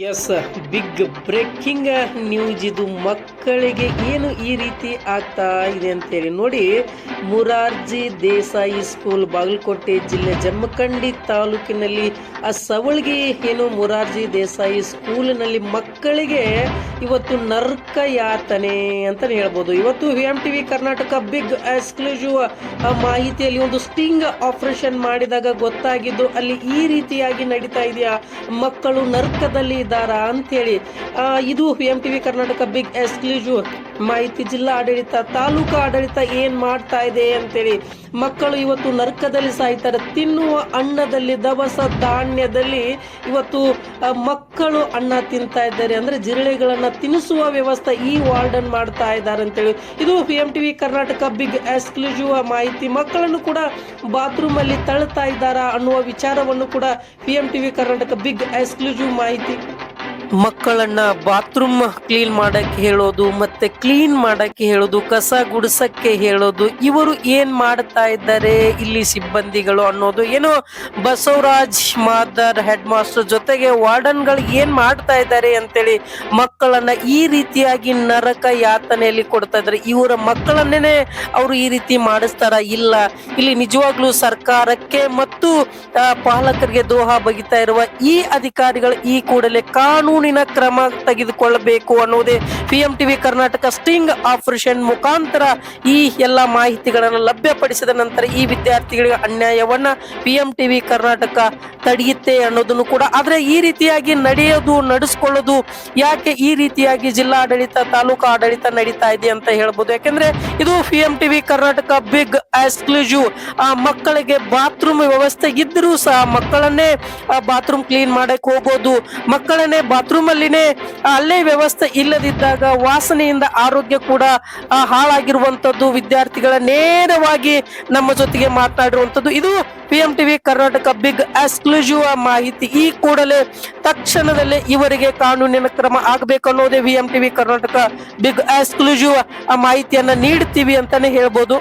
S, big breaking news ಇದು. ಮಕ್ಕಳಿಗೆ ಏನು ಈ ರೀತಿ ಆಗ್ತಾ ಇದೆ ಅಂತೇಳಿ ನೋಡಿ. ಮುರಾರ್ಜಿ ದೇಸಾಯಿ ಸ್ಕೂಲ್ ಬಾಗಲಕೋಟೆ ಜಿಲ್ಲೆ ಜಮಖಂಡಿ ತಾಲೂಕಿನಲ್ಲಿ ಆ ಸವಳ್ಗಿ ಏನು ಮುರಾರ್ಜಿ ದೇಸಾಯಿ ಸ್ಕೂಲಿನಲ್ಲಿ ಮಕ್ಕಳಿಗೆ ಇವತ್ತು ನರ್ಕ ಯಾತನೆ ಅಂತಾನೆ ಹೇಳ್ಬೋದು. ಇವತ್ತು VMTV ಕರ್ನಾಟಕ ಬಿಗ್ ಎಕ್ಸ್ಕ್ಲೂಸಿವ್ ಮಾಹಿತಿಯಲ್ಲಿ ಒಂದು ಸ್ಟಿಂಗ್ ಆಪರೇಷನ್ ಮಾಡಿದಾಗ ಗೊತ್ತಾಗಿದ್ದು ಅಲ್ಲಿ ಈ ರೀತಿಯಾಗಿ ನಡೀತಾ ಇದೆಯಾ, ಮಕ್ಕಳು ನರ್ಕದಲ್ಲಿ ಇದ್ದಾರಾ ಅಂತೇಳಿ. ಇದು VMTV ಕರ್ನಾಟಕ ಬಿಗ್ ಎಕ್ಸ್ಕ್ಲೂಸಿವ್ ಮಾಹಿತಿ. ಜಿಲ್ಲಾ ಆಡಳಿತ, ತಾಲೂಕು ಆಡಳಿತ ಏನ್ ಮಾಡ್ತಾ ಇದೆ ಅಂತೇಳಿ. ಮಕ್ಕಳು ಇವತ್ತು ನರ್ಕದಲ್ಲಿ ಸಾಯ್ತಾರೆ. ತಿನ್ನುವ ಅನ್ನದಲ್ಲಿ, ದವಸ ಧಾನ್ಯದಲ್ಲಿ ಇವತ್ತು ಮಕ್ಕಳು ಅನ್ನ ತಿಂತಾ ಇದ್ದಾರೆ. ಅಂದ್ರೆ ಜಿರಳೆಗಳನ್ನ ತಿನ್ನಿಸುವ ವ್ಯವಸ್ಥೆ ಈ ವಾರ್ಡನ್ ಮಾಡ್ತಾ ಇದ್ದಾರೆ ಅಂತೇಳಿ. ಇದು VMTV ಕರ್ನಾಟಕ ಬಿಗ್ ಎಕ್ಸ್ಕ್ಲೂಸಿವ್ ಮಾಹಿತಿ. ಮಕ್ಕಳನ್ನು ಕೂಡ ಬಾತ್ರೂಮ್ ಅಲ್ಲಿ ತಳ್ತಾ ಇದ್ದಾರಾ ಅನ್ನುವ ವಿಚಾರವನ್ನು ಕೂಡ VMTV ಕರ್ನಾಟಕ ಬಿಗ್ ಎಕ್ಸ್ಕ್ಲೂಸಿವ್ ಮಾಹಿತಿ. ಮಕ್ಕಳನ್ನ ಬಾತ್ರೂಮ್ ಕ್ಲೀನ್ ಮಾಡಕ್ಕೆ ಹೇಳೋದು, ಮತ್ತೆ ಕ್ಲೀನ್ ಮಾಡಕ್ಕೆ ಹೇಳೋದು, ಕಸ ಗುಡಿಸಕ್ಕೆ ಹೇಳೋದು, ಇವರು ಏನ್ ಮಾಡ್ತಾ ಇದ್ದಾರೆ ಇಲ್ಲಿ ಸಿಬ್ಬಂದಿಗಳು ಅನ್ನೋದು ಏನು ಬಸವರಾಜ್ ಮಾದರ್ ಹೆಡ್ ಮಾಸ್ಟರ್ ಜೊತೆಗೆ ವಾರ್ಡನ್ಗಳು ಏನ್ ಮಾಡ್ತಾ ಇದ್ದಾರೆ ಅಂತೇಳಿ ಮಕ್ಕಳನ್ನ ಈ ರೀತಿಯಾಗಿ ನರಕ ಯಾತನೆಯಲ್ಲಿ ಕೊಡ್ತಾ ಇದ್ದಾರೆ. ಇವರ ಮಕ್ಕಳನ್ನೇ ಅವರು ಈ ರೀತಿ ಮಾಡಿಸ್ತಾರ? ಇಲ್ಲ. ಇಲ್ಲಿ ನಿಜವಾಗ್ಲೂ ಸರ್ಕಾರಕ್ಕೆ ಮತ್ತು ಪಾಲಕರಿಗೆ ದ್ರೋಹ ಬಗಿತಾ ಇರುವ ಈ ಅಧಿಕಾರಿಗಳು ಈ ಕೂಡಲೇ ಕಾನೂನಿನ ಕ್ರಮ ತೆಗೆದುಕೊಳ್ಳಬೇಕು ಅನ್ನೋದೇ VMTV ಕರ್ನಾಟಕ ಸ್ಟಿಂಗ್ ಆಪರೇಷನ್ ಮುಖಾಂತರ ಈ ಎಲ್ಲ ಮಾಹಿತಿಗಳನ್ನು ಲಭ್ಯಪಡಿಸಿದ ನಂತರ ಈ ವಿದ್ಯಾರ್ಥಿಗಳಿಗೆ ಅನ್ಯಾಯವನ್ನ VMTV ಕರ್ನಾಟಕ ತಡೆಯುತ್ತೆ ಅನ್ನೋದನ್ನು ಕೂಡ. ಆದ್ರೆ ಈ ರೀತಿಯಾಗಿ ನಡೆಸ್ಕೊಳ್ಳೋದು ಯಾಕೆ ಈ ರೀತಿಯಾಗಿ ಜಿಲ್ಲಾಡಳಿತ, ತಾಲೂಕು ಆಡಳಿತ ನಡೀತಾ ಇದೆ ಅಂತ ಹೇಳ್ಬೋದು. ಯಾಕೆಂದ್ರೆ ಇದು VMTV ಕರ್ನಾಟಕ ಬಿಗ್ ಎಕ್ಸ್ಕ್ಲೂಸಿವ್. ಮಕ್ಕಳಿಗೆ ಬಾತ್ರೂಮ್ ವ್ಯವಸ್ಥೆ ಇದ್ರೂ ಸಹ ಮಕ್ಕಳನ್ನೇ ಬಾತ್ರೂಮ್ ಕ್ಲೀನ್ ಮಾಡಕ್ ಹೋಗೋದು, ಮಕ್ಕಳನ್ನೇ ಬಾತ್ರೂಮ್ ಅಲ್ಲಿನೇ ಅಲ್ಲೇ ವ್ಯವಸ್ಥೆ ಇಲ್ಲದಿದ್ದಾಗ ವಾಸನೆಯಿಂದ ಆರೋಗ್ಯ ಕೂಡ ಹಾಳಾಗಿರುವಂತದ್ದು. ವಿದ್ಯಾರ್ಥಿಗಳ ನೇರವಾಗಿ ನಮ್ಮ ಜೊತೆಗೆ ಮಾತನಾಡಿರುವಂತದ್ದು. ಇದು VMTV ಕರ್ನಾಟಕ ಬಿಗ್ ಎಕ್ಸ್ಕ್ಲೂಸಿವ್ ಮಾಹಿತಿ. ಈ ಕೂಡಲೇ ತಕ್ಷಣದಲ್ಲೇ ಇವರಿಗೆ ಕಾನೂನಿನ ಕ್ರಮ ಆಗಬೇಕು ಅನ್ನೋದೇ VMTV ಕರ್ನಾಟಕ ಬಿಗ್ ಎಕ್ಸ್ಕ್ಲೂಸಿವ್ ಮಾಹಿತಿಯನ್ನ ನೀಡ್ತೀವಿ ಅಂತಾನೆ ಹೇಳ್ಬೋದು.